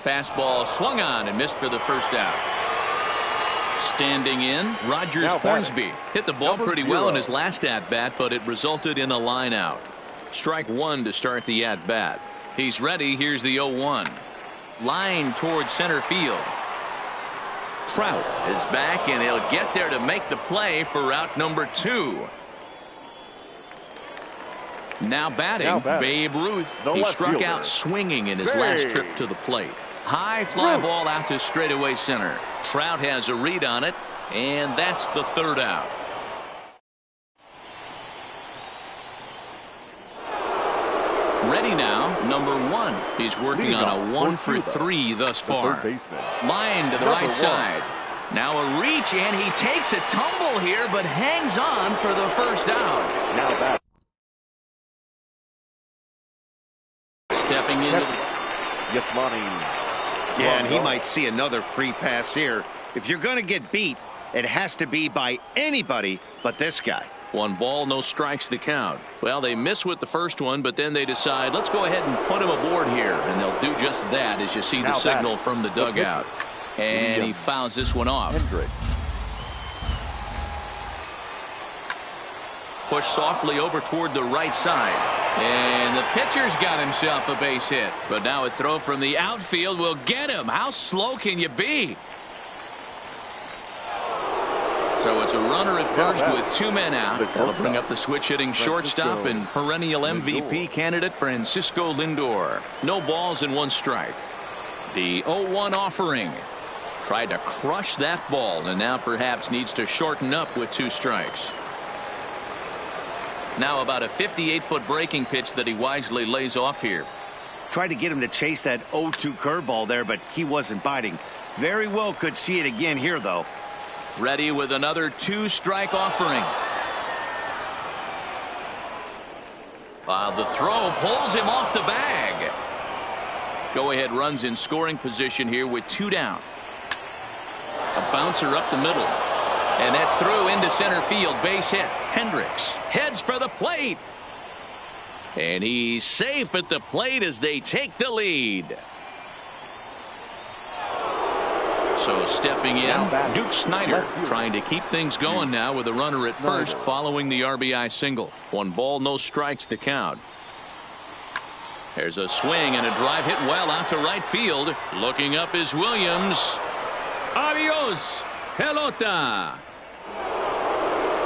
fastball swung on and missed for the first out. Standing in, Rogers Hornsby hit the ball pretty well in his last at-bat, but it resulted in a line out. Strike one to start the at-bat. He's ready. Here's the 0-1. Line towards center field. Trout is back, and he'll get there to make the play for out number 2. Now batting, Babe Ruth. He struck out swinging in his last trip to the plate. High fly ball out to straightaway center. Trout has a read on it, and that's the third out. Ready now, number 1. He's working on a 1 for 3 thus far. Line to the right side. Now a reach, and he takes a tumble here, but hangs on for the first out. Now back. Stepping into Yeah, and he might see another free pass here. If you're going to get beat, it has to be by anybody but this guy. 1 ball, no strikes the count. Well, they miss with the first one, but then they decide, let's go ahead and put him aboard here. And they'll do just that as you see the signal from the dugout. And he fouls this one off. Push softly over toward the right side. And the pitcher's got himself a base hit. But now a throw from the outfield will get him. How slow can you be? So it's a runner at first with 2 men out. That'll bring up the switch-hitting shortstop and perennial MVP candidate Francisco Lindor. No balls and 1 strike. The 0-1 offering. Tried to crush that ball, and now perhaps needs to shorten up with 2 strikes. Now about a 58-foot breaking pitch that he wisely lays off here. Tried to get him to chase that 0-2 curveball there, but he wasn't biting. Very well could see it again here, though. Ready with another 2-strike offering. The throw pulls him off the bag. Go-ahead runs in scoring position here with 2 down. A bouncer up the middle. And that's through into center field. Base hit. Hendricks heads for the plate. And he's safe at the plate as they take the lead. So stepping in, Duke Snider trying to keep things going now with a runner at first following the RBI single. 1 ball, no strikes to count. There's a swing and a drive hit well out to right field. Looking up is Williams. Adios, pelota.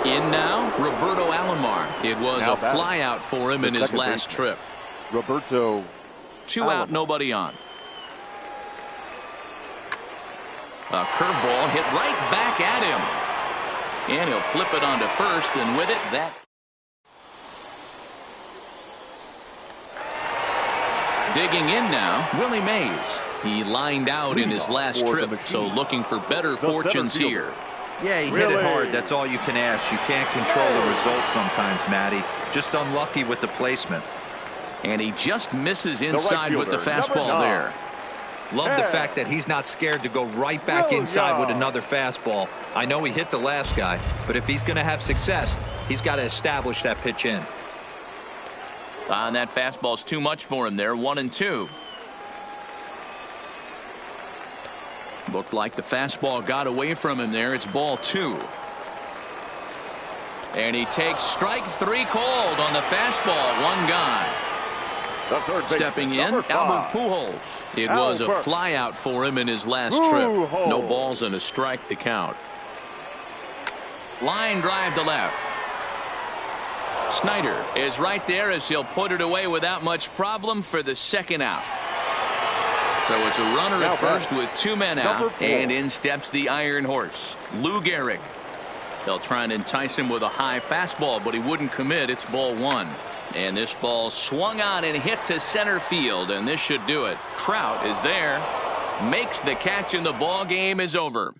In now, Roberto Alomar. It was a flyout for him in his last trip. Roberto. 2 out, nobody on. A curveball hit right back at him. And he'll flip it onto first, and with it, that. Digging in now, Willie Mays. He lined out in his last trip, so looking for better fortunes here. Yeah, he hit it hard. That's all you can ask. You can't control the result sometimes, Matty. Just unlucky with the placement. And he just misses inside with the fastball there. Love the fact that he's not scared to go right back inside with another fastball. I know he hit the last guy, but if he's going to have success, he's got to establish that pitch in. And that fastball's too much for him there. 1-2. Looked like the fastball got away from him there. It's ball 2. And he takes strike 3 cold on the fastball. 1 gone. Stepping in, Albert Pujols. It was a flyout for him in his last trip. No balls and a strike to count. Line drive to left. Snyder is right there as he'll put it away without much problem for the 2nd out. So it's a runner at first with 2 men out, and in steps the Iron Horse, Lou Gehrig. They'll try and entice him with a high fastball, but he wouldn't commit. It's ball 1. And this ball swung on and hit to center field, and this should do it. Trout is there, makes the catch, and the ball game is over.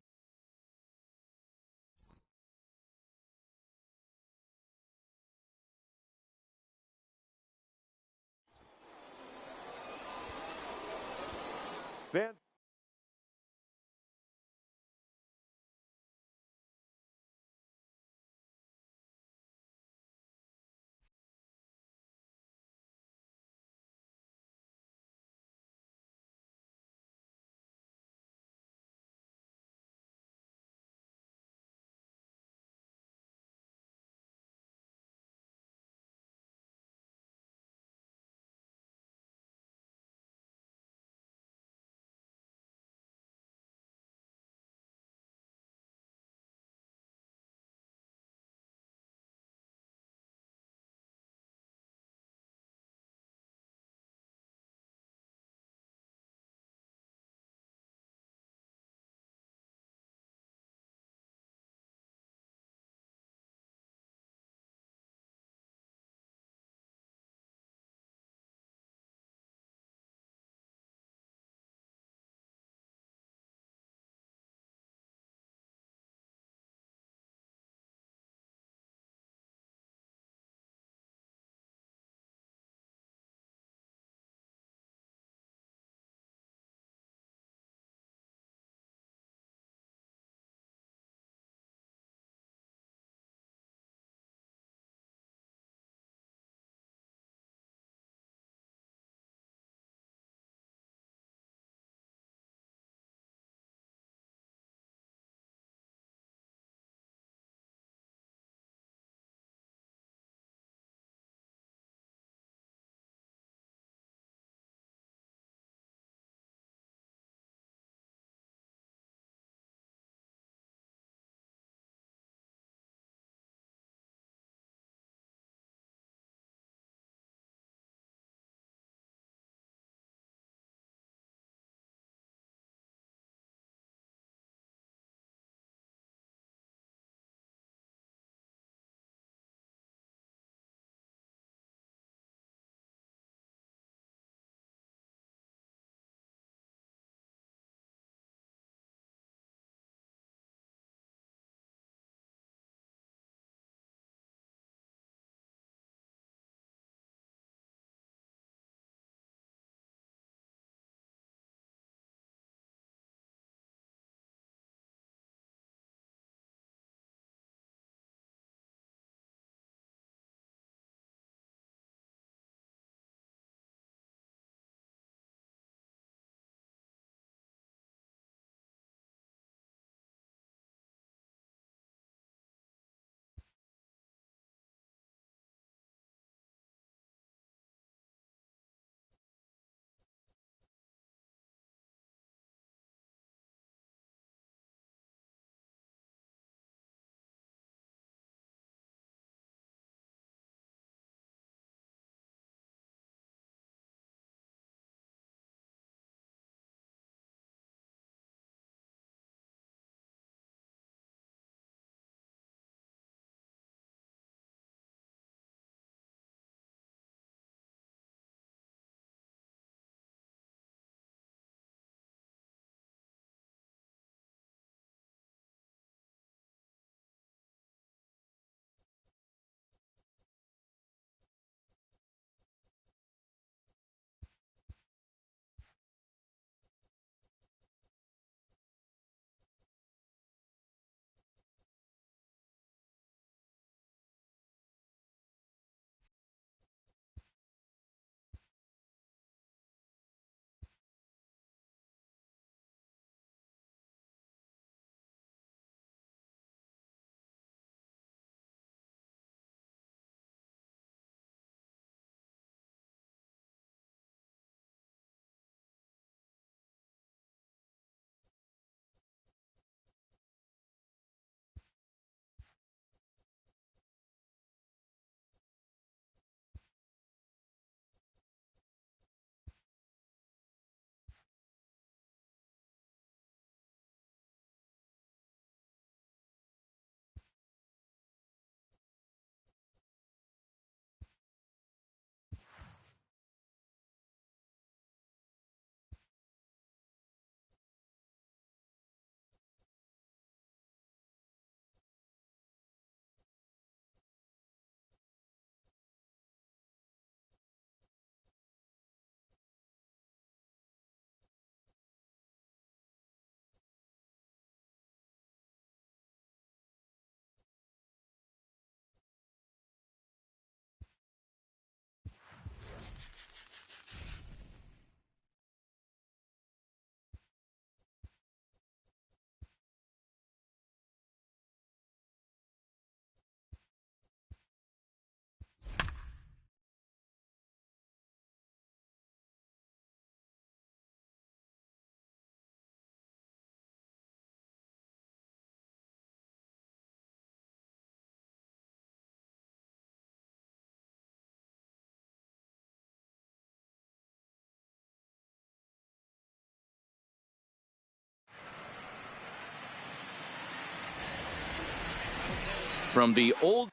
from the old.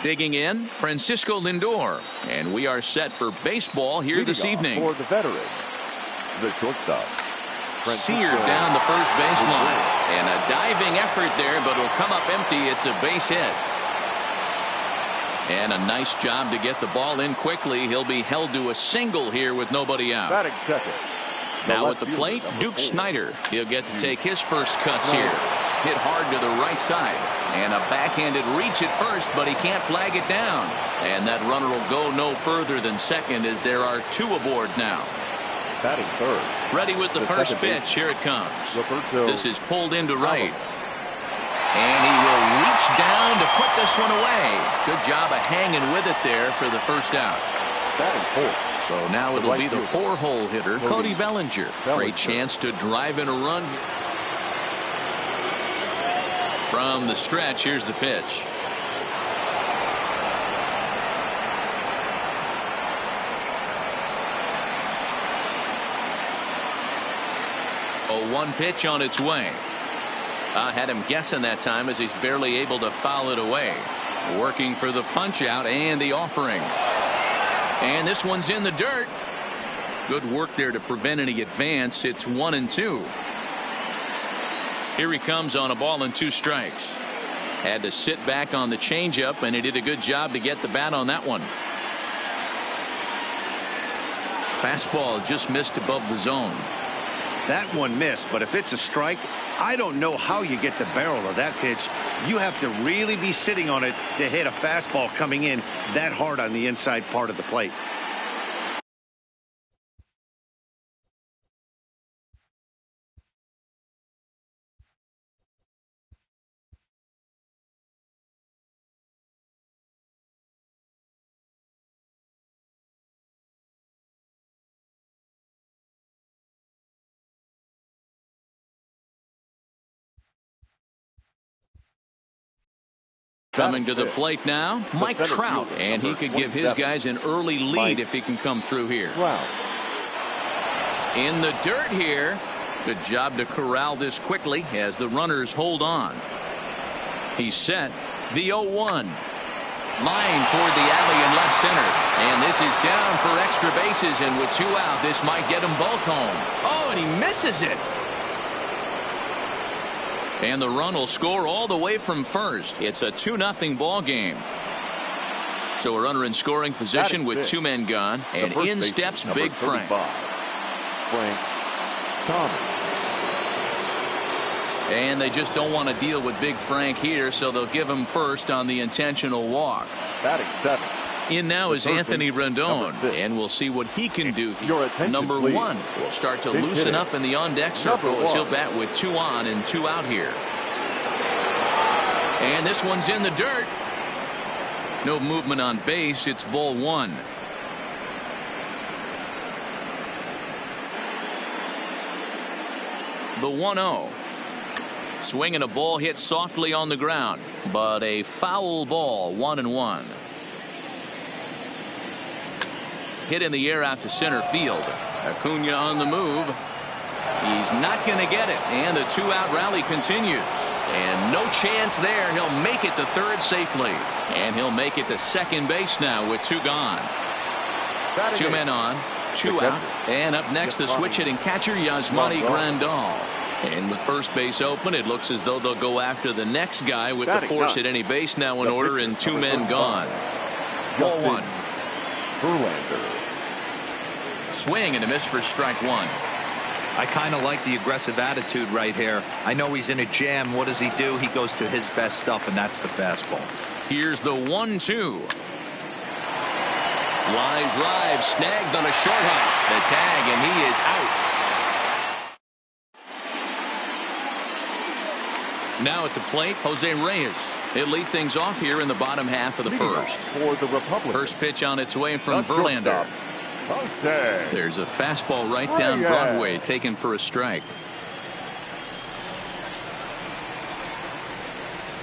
Digging in, Francisco Lindor. And we are set for baseball here this evening. For the veteran, the shortstop. Seared down the first baseline. And a diving effort there, but it'll come up empty. It's a base hit. And a nice job to get the ball in quickly. He'll be held to a single here with nobody out. Batting second. Now at the plate, Duke Snider. He'll get to take his first cuts here. Hit hard to the right side. And a backhanded reach at first, but he can't flag it down. And that runner will go no further than second as there are two aboard now. Batting third. Ready with the first pitch. Here it comes. This is pulled into right. And he will reach down to put this one away. Good job of hanging with it there for the first out. Batting fourth. So now it'll be the four-hole hitter, Cody Bellinger. Great chance to drive in a run. From the stretch, here's the pitch. A 1 pitch on its way. I had him guessing that time as he's barely able to foul it away. Working for the punch out and the offering. And this one's in the dirt. Good work there to prevent any advance. It's 1-2. Here he comes on a ball and 2 strikes. Had to sit back on the changeup, and he did a good job to get the bat on that one. Fastball just missed above the zone. That one missed, but if it's a strike, I don't know how you get the barrel of that pitch. You have to really be sitting on it to hit a fastball coming in that hard on the inside part of the plate. Coming to the plate now, Mike Trout, and he could give his guys an early lead if he can come through here. In the dirt here. Good job to corral this quickly as the runners hold on. He's set. The 0-1. Line toward the alley in left center. And this is down for extra bases, and with 2 out, this might get them both home. Oh, and he misses it. And the run will score all the way from first. It's a 2-0 ball game. So a runner in scoring position with 2 men gone. And in steps Big Frank. And they just don't want to deal with Big Frank here, so they'll give him first on the intentional walk. Batting 7. In now is Anthony Rendon, and we'll see what he can do here. Number 1 will start to loosen up in the on-deck circle as he'll bat with 2 on and 2 out here. And this one's in the dirt. No movement on base. It's ball 1. The 1-0. Swinging a ball hit softly on the ground, but a foul ball. 1-1. Hit in the air out to center field. Acuna on the move. He's not going to get it, and the 2-out rally continues. And no chance there. He'll make it to third safely, and he'll make it to second base now with 2 gone. 2 men on, 2 out, and up next the switch hitting catcher Yasmani Grandal. And with first base open, it looks as though they'll go after the next guy with the force at any base now in order and 2 men gone. Ball 1. Verlander. Swing and a miss for strike 1. I kind of like the aggressive attitude right here. I know he's in a jam. What does he do? He goes to his best stuff, and that's the fastball. Here's the 1-2. Line drive snagged on a short hop. The tag, and he is out. Now at the plate, Jose Reyes. He'll lead things off here in the bottom half of the first. For the Republicans. First pitch on its way from Verlander. There's a fastball right down Broadway taken for a strike.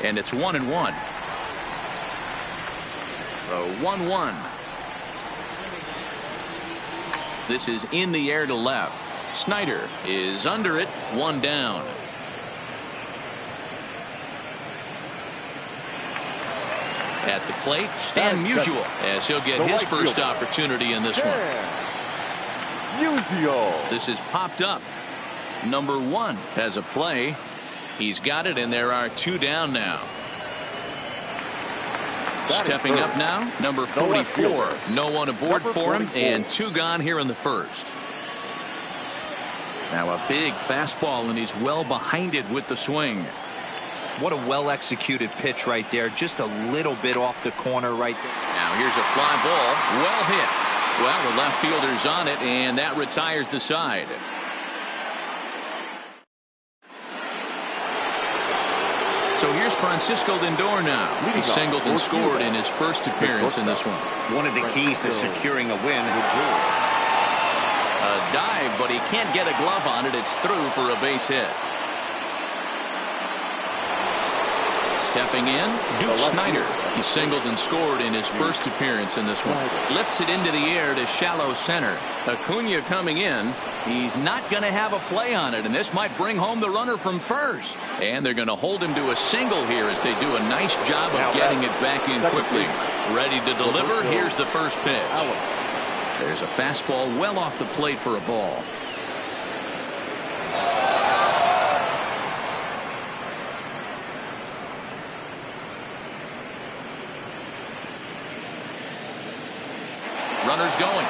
And it's 1-1. The 1-1. This is in the air to left. Snyder is under it. 1 down. At the plate, Stan Musial, as he'll get his first opportunity in this one. Musial. This is popped up. Number 1 has a play. He's got it, and there are 2 down now. Stepping up now, number 44. No one aboard for him, and 2 gone here in the first. Now a big fastball, and he's well behind it with the swing. What a well-executed pitch right there. Just a little bit off the corner right there. Now here's a fly ball. Well hit. Well, the left fielder's on it, and that retires the side. So here's Francisco Lindor now. He singled and scored in his first appearance in this one. One of the keys to securing a win. A dive, but he can't get a glove on it. It's through for a base hit. Stepping in, Duke Snider. He singled and scored in his first appearance in this one. Lifts it into the air to shallow center. Acuna coming in. He's not going to have a play on it, and this might bring home the runner from first. And they're going to hold him to a single here as they do a nice job of getting it back in quickly. Ready to deliver. Here's the first pitch. There's a fastball well off the plate for a ball. Runner's going.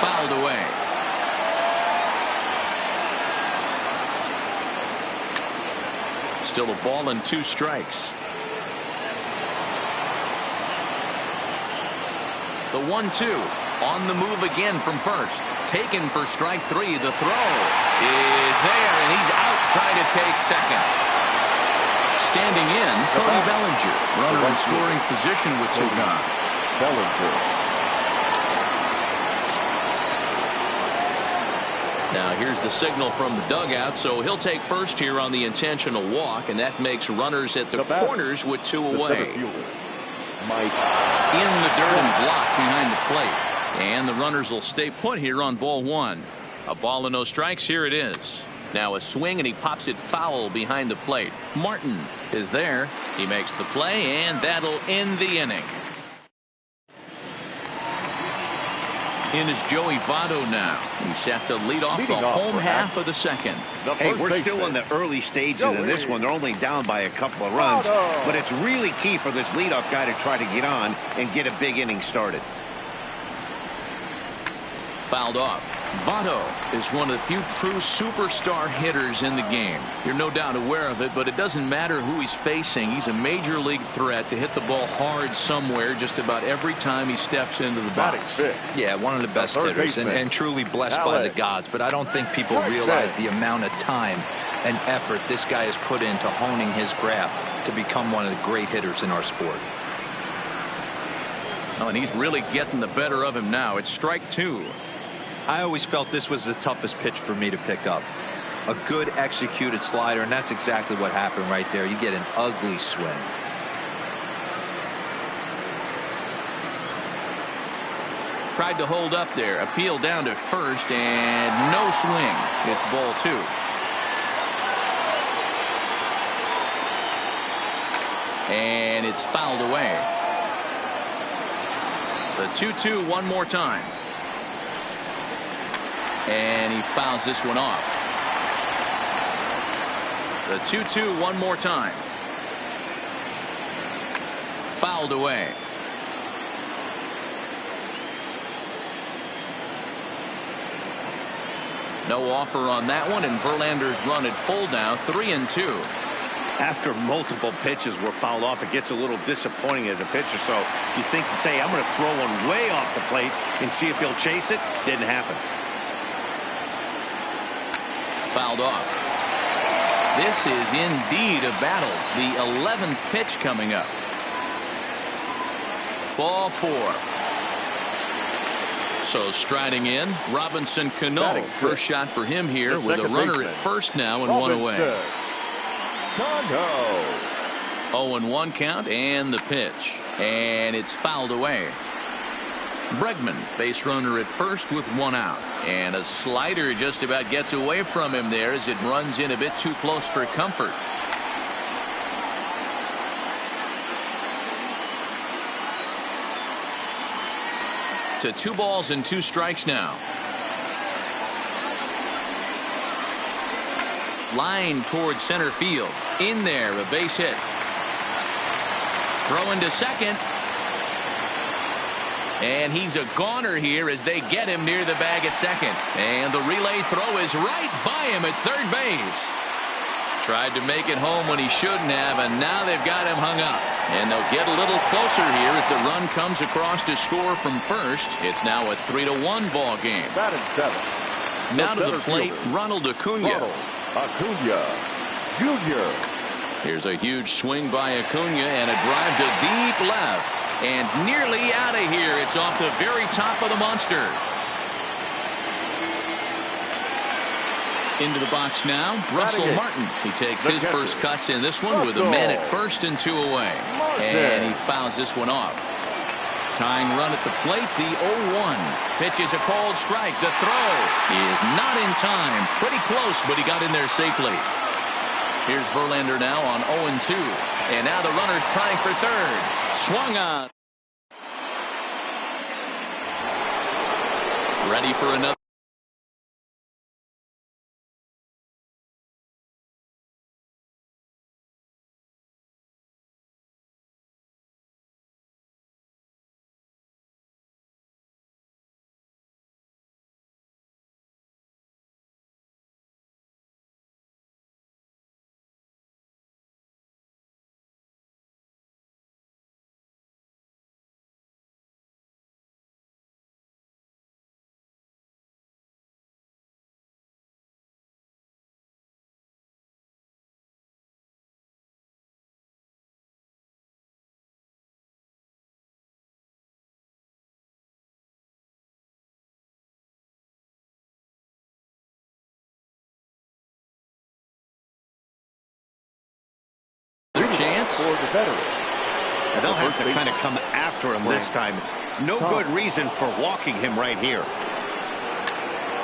Fouled away. Still a ball and 2 strikes. The 1-2 on the move again from first. Taken for strike 3. The throw is there, and he's out trying to take second. Standing in, Cody Bellinger. Runner in scoring position with 2 gone. Bellinger. Now here's the signal from the dugout, so he'll take first here on the intentional walk, and that makes runners at the corners with 2 away. In the dirt and blocked behind the plate, and the runners will stay put here on ball 1. A ball and no strikes. Here it is. Now a swing, and he pops it foul behind the plate. Martin is there. He makes the play, and that'll end the inning. In is Joey Votto now. He's set to lead off the home half of the second. Hey, we're still in the early stages of this one. They're only down by a couple of runs, but it's really key for this leadoff guy to try to get on and get a big inning started. Fouled off. Votto is one of the few true superstar hitters in the game. You're no doubt aware of it, but it doesn't matter who he's facing. He's a major league threat to hit the ball hard somewhere just about every time he steps into the box. Yeah, one of the best hitters and truly blessed by the gods, but I don't think people realize the amount of time and effort this guy has put into honing his craft to become one of the great hitters in our sport. Oh, and he's really getting the better of him now. It's strike 2. I always felt this was the toughest pitch for me to pick up. A good executed slider, and that's exactly what happened right there. You get an ugly swing. Tried to hold up there. Appeal down to first, and no swing. It's ball 2. And it's fouled away. The 2-2 one more time. And he fouls this one off. The 2-2 one more time. Fouled away. No offer on that one, and Verlander's run at full now, 3-2. After multiple pitches were fouled off, it gets a little disappointing as a pitcher. So you think, say, I'm going to throw one way off the plate and see if he'll chase it. Didn't happen. Fouled off. This is indeed a battle. The 11th pitch coming up. Ball 4. So striding in, Robinson Cano. First shot for him here with a runner at first now and one away. 0-1 count and the pitch. And it's fouled away. Bregman, base runner at first with 1 out. And a slider just about gets away from him there as it runs in a bit too close for comfort. to 2 balls and 2 strikes now. Line towards center field. In there, a base hit. Throw into second. And he's a goner here as they get him near the bag at second. And the relay throw is right by him at third base. Tried to make it home when he shouldn't have, and now they've got him hung up. And they'll get a little closer here as the run comes across to score from first. It's now a 3-1 ball game. Batting 7. Now to the plate, Ronald Acuna. Acuna Jr. Here's a huge swing by Acuna and a drive to deep left. And nearly out of here. It's off the very top of the monster. Into the box now, Russell Martin. He takes his first cuts in this one with a man at first and 2 away. And he fouls this one off. Tying run at the plate, the 0-1. Pitch is a called strike. The throw is not in time. Pretty close, but he got in there safely. Here's Verlander now on 0-2. And now the runner's trying for third. Swung on. Ready for another. Chance for the veteran. They'll have to kind of come after him this time. No good reason for walking him right here.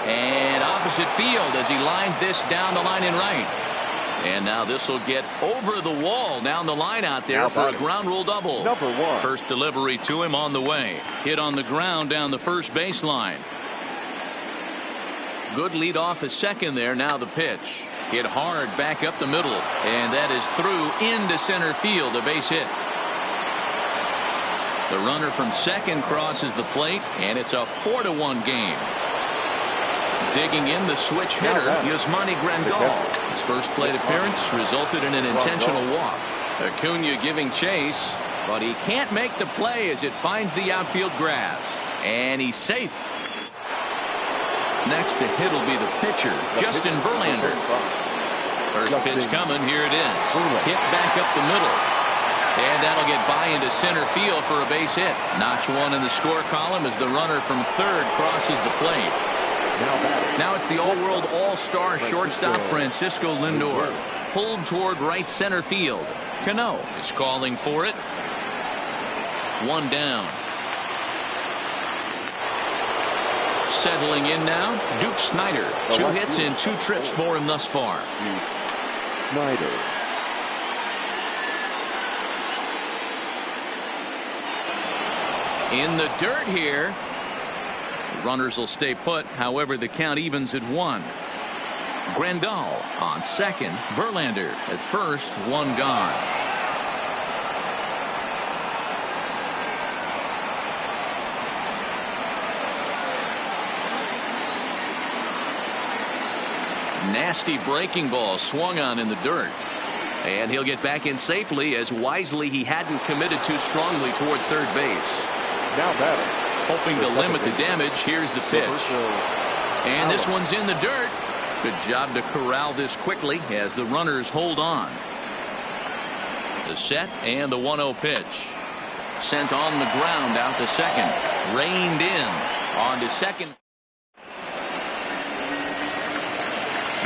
And opposite field as he lines this down the line in right. And now this will get over the wall down the line out there for a ground rule double. Number 1. First delivery to him on the way. Hit on the ground down the first baseline. Good lead off at second there. Now the pitch. Hit hard back up the middle. And that is through into center field. A base hit. The runner from second crosses the plate. And it's a 4-1 game. Digging in the switch hitter, Yasmani Grandal. His first plate appearance resulted in an intentional walk. Acuna giving chase, but he can't make the play as it finds the outfield grass. And he's safe. Next to hit will be the pitcher, Justin Verlander. First pitch coming, here it is. Hit back up the middle. And that'll get by into center field for a base hit. Notch 1 in the score column as the runner from third crosses the plate. Now it's the all-world all-star shortstop Francisco Lindor. Pulled toward right center field. Cano is calling for it. 1 down. Settling in now, Duke Snider. 2 hits and 2 trips for him thus far. Snider. In the dirt here. Runners will stay put. However, the count evens at 1. Grandal on second. Verlander at first. 1 gone. Nasty breaking ball swung on in the dirt. And he'll get back in safely as wisely he hadn't committed too strongly toward third base. Now batting. Hoping to limit the damage. Here's the pitch. And this one's in the dirt. Good job to corral this quickly as the runners hold on. The set and the 1-0 pitch. Sent on the ground out to second. Reined in on to second.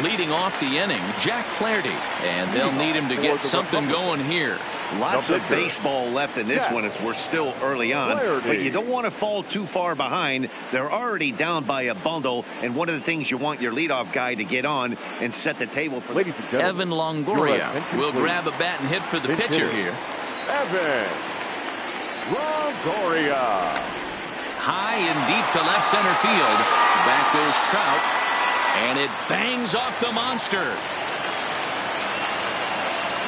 Leading off the inning, Jack Flaherty. And they'll need him to get something going here. Lots of baseball left in this one as we're still early on. But you don't want to fall too far behind. They're already down by a bundle. And one of the things you want your leadoff guy to get on and set the table for. Ladies and gentlemen, Evan Longoria will grab a bat and hit for the pitcher here. Evan Longoria. high and deep to left center field. Back goes Trout, and it bangs off the monster.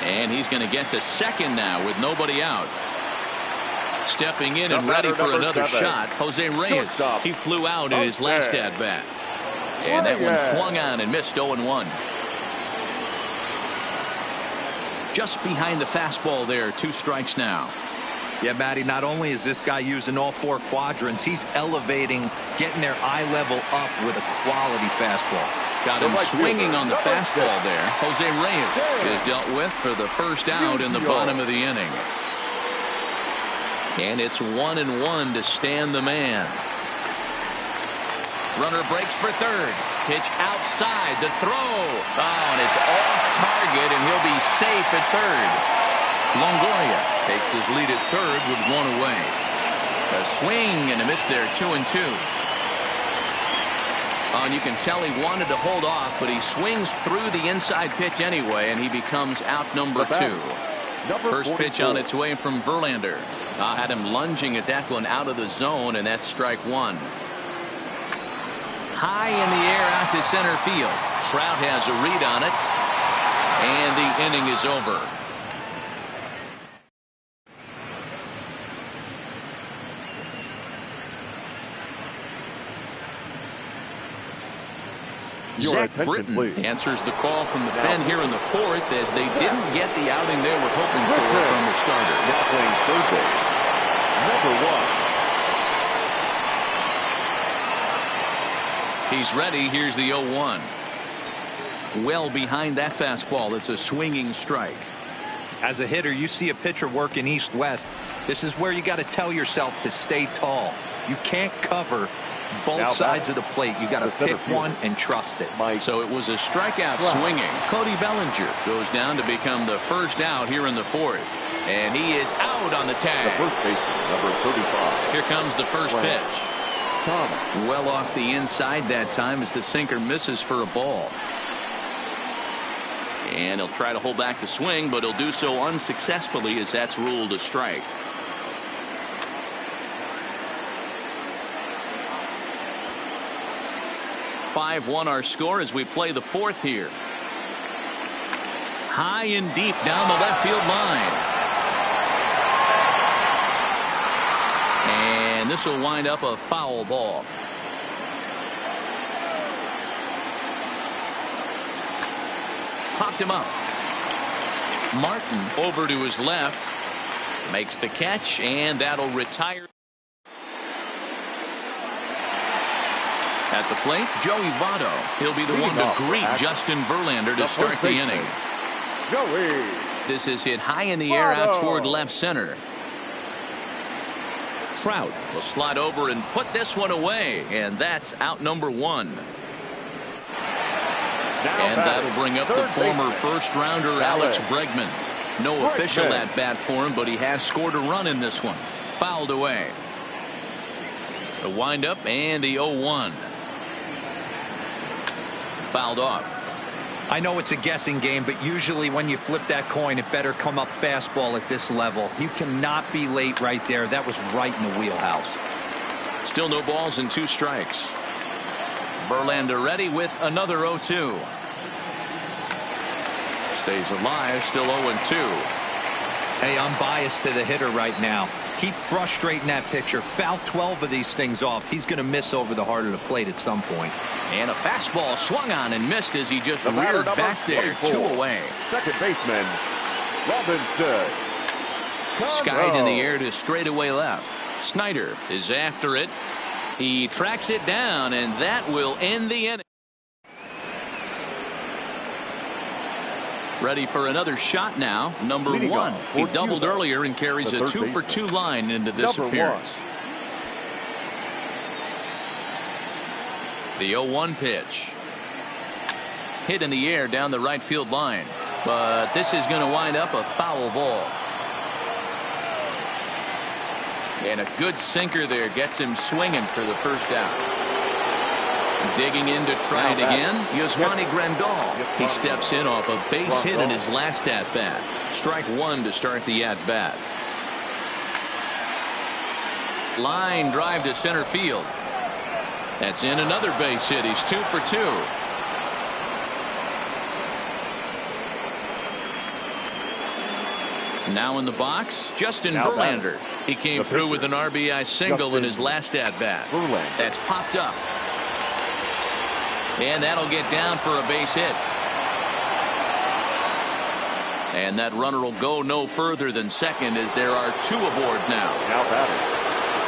And he's going to get to second now with nobody out. Stepping in and ready for another shot, Jose Reyes. He flew out in his last at-bat. And that one swung on and missed 0-1. Just behind the fastball there, 2 strikes now. Yeah, Matty, not only is this guy using all 4 quadrants, he's elevating, getting their eye level up with a quality fastball. Got him swinging on the fastball there. Jose Reyes is dealt with for the first out in the bottom of the inning. And it's 1-1 to stand the man. Runner breaks for third. Pitch outside. The throw. Oh, and it's off target, and he'll be safe at third. Longoria takes his lead at third with 1 away. A swing and a miss there, 2-2. Oh, and you can tell he wanted to hold off, but he swings through the inside pitch anyway, and he becomes out number 2. First pitch on its way from Verlander. Had him lunging at that one out of the zone, and that's strike 1. High in the air out to center field. Trout has a read on it, and the inning is over. Zach Britton answers the call from the pen here in the 4th, as they didn't get the outing they were hoping for from the starter. Now playing third base, number 1. He's ready. Here's the 0-1. Well behind that fastball. It's a swinging strike. As a hitter, you see a pitcher working east-west. This is where you got to tell yourself to stay tall. You can't cover both sides of the plate. You got to pick one and trust it. So it was a strikeout swinging. Cody Bellinger goes down to become the first out here in the 4th. And he is out on the tag. The first baseman, number 35. Here comes the first pitch. Well off the inside that time as the sinker misses for a ball. And he'll try to hold back the swing, but he'll do so unsuccessfully as that's ruled a strike. (5-1) our score as we play the 4th here. High and deep down the left field line. And this will wind up a foul ball. Popped him up. Martin over to his left. Makes the catch, and that'll retire. At the plate, Joey Votto. He'll be the one to greet Justin Verlander to start the inning. Joey. This is hit high in the air out toward left center. Trout will slide over and put this one away, and that's out number 1. And that'll bring up the former first-rounder Alex Bregman. No official at bat for him, but he has scored a run in this one. Fouled away. The windup and the 0-1. Fouled off. I know it's a guessing game, but usually when you flip that coin, it better come up fastball at this level. You cannot be late right there. That was right in the wheelhouse. Still no balls and 2 strikes. Verlander ready with another 0-2. Stays alive, still 0-2. Hey, I'm biased to the hitter right now. Keep frustrating that pitcher. Foul 12 of these things off. He's going to miss over the heart of the plate at some point. And a fastball swung on and missed as he just reared back there. 2 away. Second baseman, Robinson. Skied in the air to straightaway left. Snyder is after it. He tracks it down, and that will end the inning. Ready for another shot now. Number 1. He doubled earlier and carries a 2-for-2 line into this appearance. The 0-1 pitch. Hit in the air down the right field line. But this is going to wind up a foul ball. And a good sinker there gets him swinging for the first out. Digging in to try it again, Yasmani Grandal. He steps in off a base hit in his last at-bat. Strike 1 to start the at-bat. Line drive to center field. That's in another base hit. He's 2 for 2. Now in the box, Justin Verlander. He came through with an RBI single in his last at-bat. That's popped up. And that'll get down for a base hit. And that runner will go no further than second as there are 2 aboard now.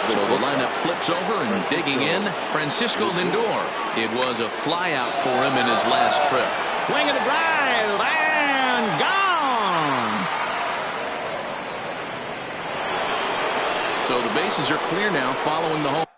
So the lineup flips over and digging in, Francisco Lindor. It was a flyout for him in his last trip. Swing and a drive and gone. So the bases are clear now following the home.